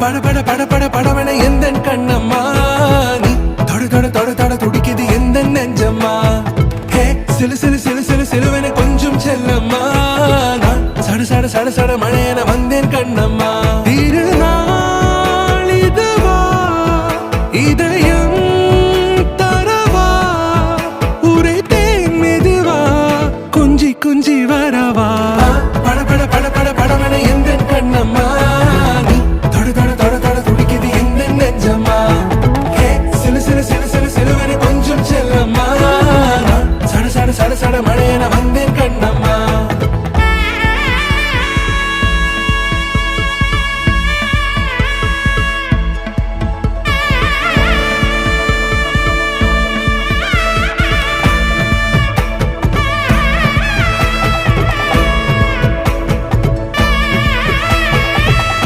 பட பட பட பட படவன எந்த கண்ணம்மா நீ தொட தொட தொட தொட துடிக்குது எந்த நெஞ்சம்மா ஹே சிலு சிலு சிலு சிலு சிலுவன கொஞ்சம் செல்லம்மா நான் சட சட சட சட மழையன